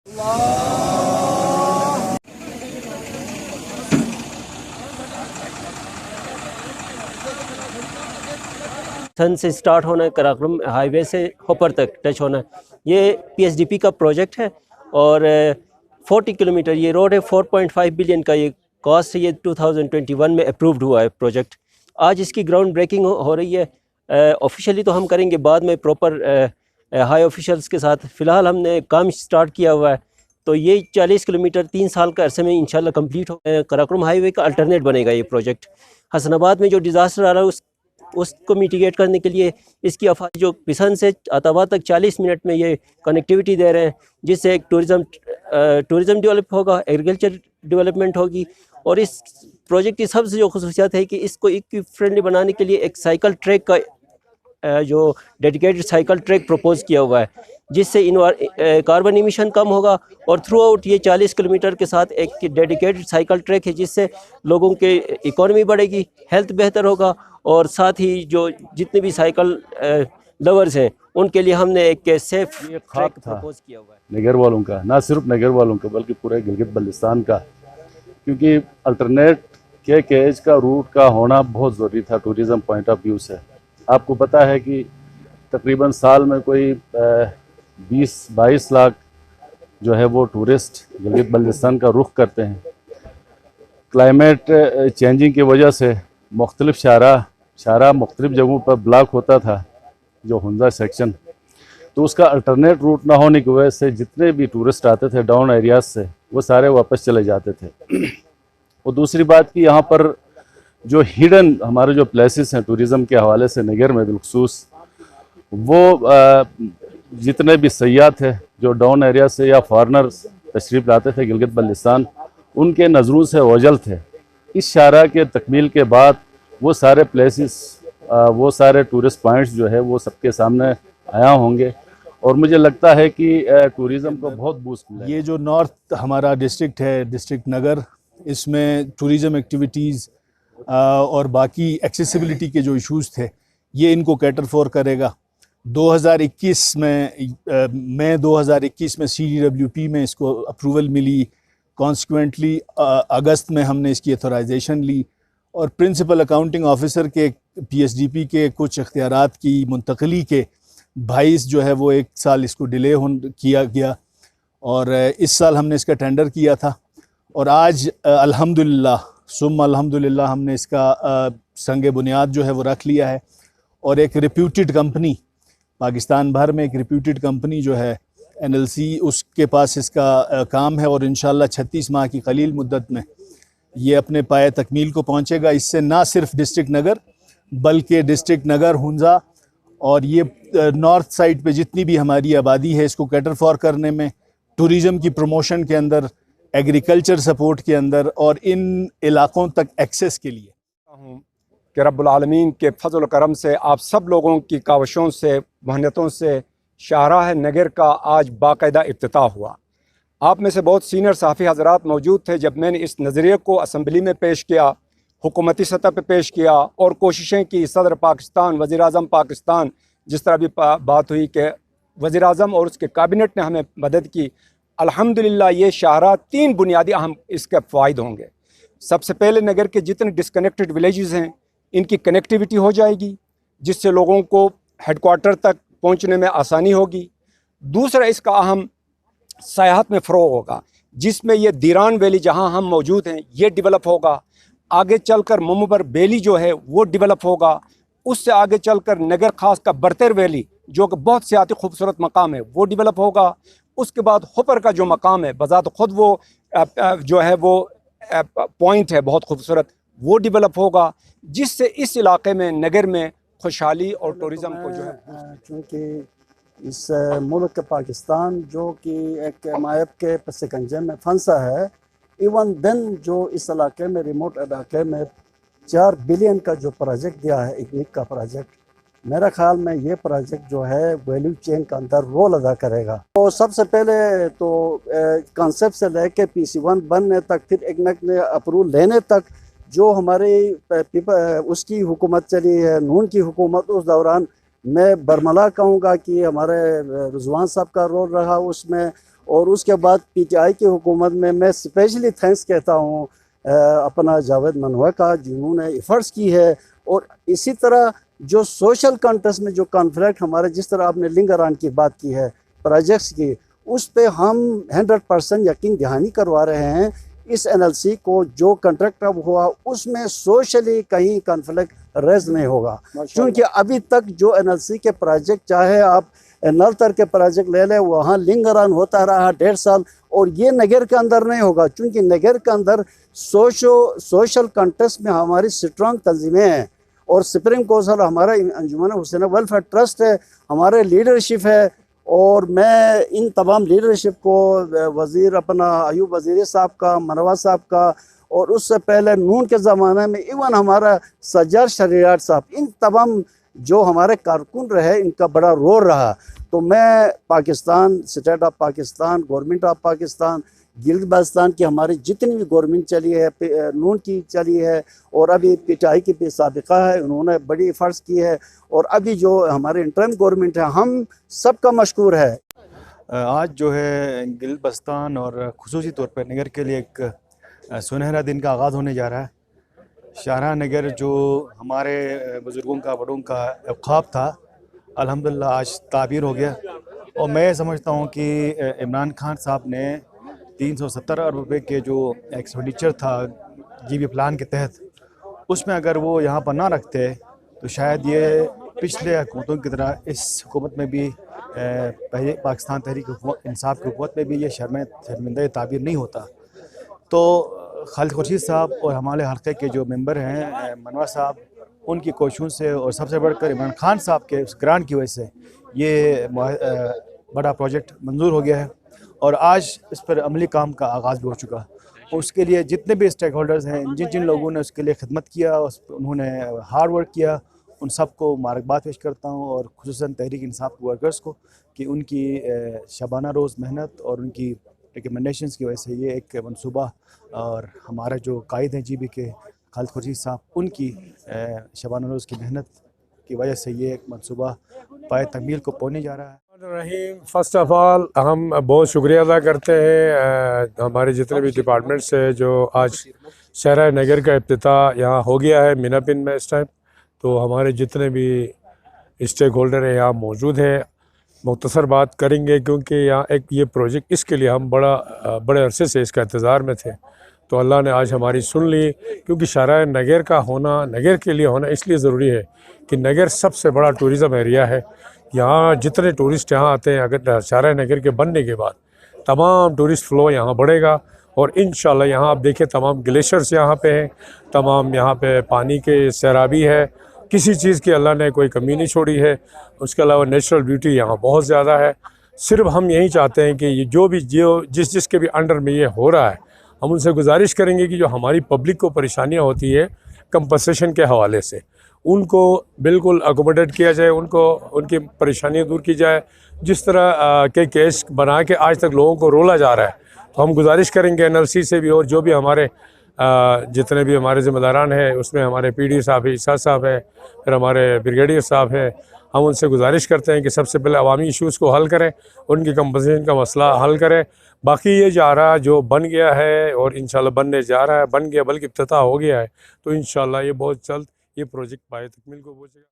सन से स्टार्ट होना है, कराक्रम हाईवे से होपर तक टच होना है। ये पीएसडीपी का प्रोजेक्ट है और 40 किलोमीटर ये रोड है। 4.5 बिलियन का ये कॉस्ट है। ये 2021 में अप्रूव्ड हुआ है प्रोजेक्ट। आज इसकी ग्राउंड ब्रेकिंग हो रही है। ऑफिशियली तो हम करेंगे बाद में प्रॉपर हाई ऑफिशियल्स के साथ। फ़िलहाल हमने काम स्टार्ट किया हुआ है। तो ये 40 किलोमीटर 3 साल का अरसे में इंशाल्लाह कंप्लीट हो। कराक्रम हाईवे का अल्टरनेट बनेगा ये प्रोजेक्ट। हसनाबाद में जो डिज़ास्टर आ रहा है उसको मिटिगेट करने के लिए इसकी अफवाज जो पिसन से अताबाद तक 40 मिनट में ये कनेक्टिविटी दे रहे हैं, जिससे एक टूरिज़म डेवलप होगा, एग्रीकल्चर डेवलपमेंट होगी। और इस प्रोजेक्ट की सबसे जो खसूसियात है कि इसको इको फ्रेंडली बनाने के लिए एक साइकिल ट्रैक का जो डेडिकेटेड साइकिल ट्रैक प्रपोज किया हुआ है, जिससे कार्बन इमिशन कम होगा। और थ्रू आउट ये 40 किलोमीटर के साथ एक डेडिकेटेड साइकिल ट्रैक है, जिससे लोगों के इकोनॉमी बढ़ेगी, हेल्थ बेहतर होगा। और साथ ही जो जितने भी साइकिल लवर्स हैं उनके लिए हमने एक सेफ ट्रैक प्रपोज किया हुआ है। नगर वालों का, ना सिर्फ नगर वालों का बल्कि पूरे गिलगित बल्तिस्तान का, क्योंकि अल्टरनेट के केज का रूट का होना बहुत ज़रूरी था टूरिज़म पॉइंट ऑफ व्यू से। आपको पता है कि तकरीबन साल में कोई 20-22 लाख जो है वो टूरिस्ट गिलगित बल्तिस्तान का रुख करते हैं। क्लाइमेट चेंजिंग की वजह से मुख्तलिफ शारा मुख्तलिफ जगहों पर ब्लॉक होता था, जो हुंजा सेक्शन। तो उसका अल्टरनेट रूट ना होने की वजह से जितने भी टूरिस्ट आते थे डाउन एरियाज से, वो सारे वापस चले जाते थे। और दूसरी बात कि यहाँ पर जो हिडन हमारे जो प्लेसेस हैं टूरिज़म के हवाले से नगर में बिलखसूस, वो जितने भी सयाह थे जो डाउन एरिया से या फॉरनर्स तशरीफ़ लाते थे गिलगित बल्तिस्तान, उनके नज़रों से ओझल थे। इस शारा के तकमील के बाद वो सारे प्लेसेस, वो सारे टूरिस्ट पॉइंट्स जो है वो सबके सामने आया होंगे। और मुझे लगता है कि टूरिज़म को बहुत बूस्ट मिलेगा। ये जो नॉर्थ हमारा डिस्ट्रिक्ट है, डिस्ट्रिक्ट नगर, इसमें टूरिज़म एक्टिविटीज़ और बाकी एक्सेसिबिलिटी के जो इश्यूज़ थे, ये इनको कैटर फॉर करेगा। 2021 में 2021 में CDWP में इसको अप्रूवल मिली। कॉन्सिक्वेंटली अगस्त में हमने इसकी अथोराइजेशन ली और प्रिंसिपल अकाउंटिंग ऑफिसर के PSDP के कुछ इख्तियारात की मुंतकली के 22 जो है वो 1 साल इसको डिले किया गया। और इस साल हमने इसका टेंडर किया था और आज अल्हम्दुलिल्लाह हमने इसका संग बुनियाद जो है वो रख लिया है। और एक रिप्यूटेड कंपनी, पाकिस्तान भर में एक रिप्यूटेड कंपनी जो है NLC, उसके पास इसका काम है और इंशाल्लाह 36 माह की कलील मुद्दत में ये अपने पाए तकमील को पहुंचेगा। इससे ना सिर्फ डिस्ट्रिक्ट नगर बल्कि डिस्ट्रिक्ट नगर, हुंजा और ये नॉर्थ साइड पे जितनी भी हमारी आबादी है, इसको कैटर फॉर करने में, टूरिज़म की प्रमोशन के अंदर, एग्रीकल्चर सपोर्ट के अंदर और इन इलाकों तक एक्सेस के लिए कि रब्बुल आलमीन के फजल करम से आप सब लोगों की काविशों से, मेहनतों से शाहराह नगर का आज बाकायदा इफ्तिताह हुआ। आप में से बहुत सीनियर सहाफ़ी हज़रात मौजूद थे जब मैंने इस नज़रिए को असम्बली में पेश किया, हुकूमती सतह पर पेश किया और कोशिशें की। सदर पाकिस्तान, वज़ीर-ए-आज़म पाकिस्तान, जिस तरह भी बात हुई कि वज़ीर-ए-आज़म और उसके कैबिनेट ने हमें मदद की। अल्हम्दुलिल्लाह ये शाहराह 3 बुनियादी अहम इसके फ़ायदे होंगे। सबसे पहले नगर के जितने डिसकनेक्टेड विलेजेस हैं इनकी कनेक्टिविटी हो जाएगी, जिससे लोगों को हेडक्वार्टर तक पहुंचने में आसानी होगी। दूसरा, इसका अहम सयाहत में फ़रोग़ होगा, जिसमें ये दीरान वैली जहां हम मौजूद हैं ये डेवलप होगा। आगे चलकर मुम्बर वैली जो है वो डेवलप होगा। उससे आगे चलकर नगर खास का बरतर वैली जो कि बहुत सियाती खूबसूरत मकाम है वो डेवलप होगा। उसके बाद होपर का जो मकाम है बज़ात ख़ुद वो जो है वो पॉइंट है बहुत खूबसूरत, वो डेवलप होगा, जिससे इस इलाके में नगर में खुशहाली और टूरिज़म को जो है, चूँकि इस मुल्क पाकिस्तान जो कि एक मायब के पसकंजे में फंसा है, इवन देन जो इस इलाके में, रिमोट इलाके में 4 बिलियन का जो प्रोजेक्ट दिया है, इकनिक का प्रोजेक्ट, मेरा ख्याल में ये प्रोजेक्ट जो है वैल्यू चेन का अंदर रोल अदा करेगा। तो सबसे पहले तो कॉन्सेप्ट से लेके PC1 बनने तक, फिर इकनिक ने अप्रूवल लेने तक जो हमारी उसकी हुकूमत चली है, नून की हुकूमत, उस दौरान मैं बरमला कहूँगा कि हमारे रिजवान साहब का रोल रहा उसमें। और उसके बाद PTI की हुकूमत में मैं स्पेशली थैंक्स कहता हूँ अपना जावेद मनवा का, जिन्होंने एफर्ट्स की है। और इसी तरह जो सोशल कॉन्टेस्ट में जो कॉन्फ्लिक्ट हमारे, जिस तरह आपने लिंगारान की बात की है प्रोजेक्ट्स की, उस पे हम 100% यकीन दहानी करवा रहे हैं। इस NLC को जो कंट्रैक्ट अब हुआ उसमें सोशली कहीं कॉन्फ्लिक्ट रेज नहीं होगा, क्योंकि अभी तक जो NLC के प्रोजेक्ट, चाहे आप नलतर के प्रोजेक्ट ले लें, वहाँ लिंगारान होता रहा 1.5 साल, और ये नगर के अंदर नहीं होगा, क्योंकि नगर के अंदर सोशल कंटेस्ट में हमारी स्ट्रॉन्ग तंजीमें हैं। और सुप्रीम काउंसिल हमारा अंजुमन हुसैन वेलफेयर ट्रस्ट है, हमारे लीडरशिप है। और मैं इन तमाम लीडरशिप को, वज़ीर अपना अयूब वज़ीर साहब का, मनवा साहब का, और उससे पहले नून के ज़माने में इवन हमारा सज्जाद शरियार साहब, इन तमाम जो हमारे कारकुन रहे, इनका बड़ा रोल रहा। तो मैं Pakistan, state of Pakistan, government of Pakistan, guild Baltistan की हमारी जितनी भी गवर्नमेंट चली है, नून की चली है, और अभी PTI की भी साबिका है, उन्होंने बड़ी एफर्ट्स की है, और अभी जो हमारे इंटरिम गवर्नमेंट है, हम सबका मशकूर है। आज जो है गिल्ड बल्तिस्तान और खुसूसी तौर पर नगर के लिए एक सुनहरा दिन का आगाज़ होने जा रहा है। शाहजहाँ नगर जो हमारे बुज़ुर्गों का, बड़ों का ख्वाब था, अल्हम्दुलिल्लाह आज ताबीर हो गया। और मैं समझता हूँ कि इमरान खान साहब ने 370 अरब रुपए के जो एक्सपेंडिचर था GB प्लान के तहत, उसमें अगर वो यहाँ पर ना रखते तो शायद ये पिछले हुकूमतों की तरह इस हुकूमत में भी, पहले पाकिस्तान तहरीक इंसाफ की हुकूमत में भी ये शर्मिंदा ताबीर नहीं होता। तो खालिद खुर्शीद साहब और हमारे हल्के के जो मेंबर हैं मनवा साहब, उनकी कोशिशों से और सबसे बढ़कर इमरान खान साहब के उस ग्रांट की वजह से ये बड़ा प्रोजेक्ट मंजूर हो गया है और आज इस पर अमली काम का आगाज़ भी हो चुका। उसके लिए जितने भी स्टेक होल्डर्स हैं, जिन जिन लोगों ने उसके लिए खिदमत किया, उन्होंने हार्ड वर्क किया, उन सबको मुबारकबाद पेश करता हूँ। और खुसूसन तहरीक इंसाफ के वर्कर्स को कि उनकी शबाना रोज़ मेहनत और उनकी रिकमेंडेशंस की वजह से ये एक मंसूबा, और हमारा जो कायद हैं GB के खालिद खुर्शीद साहब, उनकी शबाना रोज़ की मेहनत की वजह से ये एक मंसूबा पाए तकमील को पहुँचने जा रहा है। रहीम, फ़र्स्ट ऑफ़ ऑल हम बहुत शुक्रिया अदा करते हैं हमारे जितने भी डिपार्टमेंट्स हैं जो आज शहर नगर का इफ्तिताह यहाँ हो गया है मीना पिन में इस टाइम। तो हमारे जितने भी स्टेक होल्डर हैं यहाँ मौजूद हैं। मुख्तसर बात करेंगे क्योंकि यहाँ एक ये प्रोजेक्ट, इसके लिए हम बड़े अरसे से इसका इंतज़ार में थे। तो अल्लाह ने आज हमारी सुन ली, क्योंकि शाहजहाँ नगर का होना, नगर के लिए होना इसलिए ज़रूरी है कि नगर सबसे बड़ा टूरिज़म एरिया है। यहाँ जितने टूरिस्ट यहाँ आते हैं, अगर शाहजहाँ नगर के बनने के बाद तमाम टूरिस्ट फ्लो यहाँ बढ़ेगा। और इंशाल्लाह यहाँ आप देखें तमाम ग्लेशियर्स यहाँ पे हैं, तमाम यहाँ पे पानी के सैराबी है, किसी चीज़ की अल्लाह ने कोई कमी नहीं छोड़ी है। उसके अलावा नेचुरल ब्यूटी यहाँ बहुत ज़्यादा है। सिर्फ हम यही चाहते हैं कि ये जो जिसके भी अंडर में ये हो रहा है, हम उनसे गुजारिश करेंगे कि जो हमारी पब्लिक को परेशानियाँ होती है कंपनसेशन के हवाले से, उनको बिल्कुल अकोमोडेट किया जाए, उनको उनकी परेशानियाँ दूर की जाए। जिस तरह के केस बना के आज तक लोगों को रोला जा रहा है, तो हम गुजारिश करेंगे NLC से भी, और जो भी हमारे जितने भी हमारे ज़िम्मेदारान हैं, उसमें हमारे PD साहब है, ईसा साहब है, फिर हमारे ब्रिगेडियर साहब हैं, हम उनसे गुजारिश करते हैं कि सबसे पहले अवामी इशूज़ को हल करें, उनकी कंपनसेशन का मसला हल करें। बाकी ये जा रहा जो बन गया है और इंशाल्लाह बनने जा रहा है, बन गया बल्कि इफ्तिताह हो गया है, तो इंशाल्लाह ये बहुत जल्द ये प्रोजेक्ट पाए तकमील को पहुँचेगा।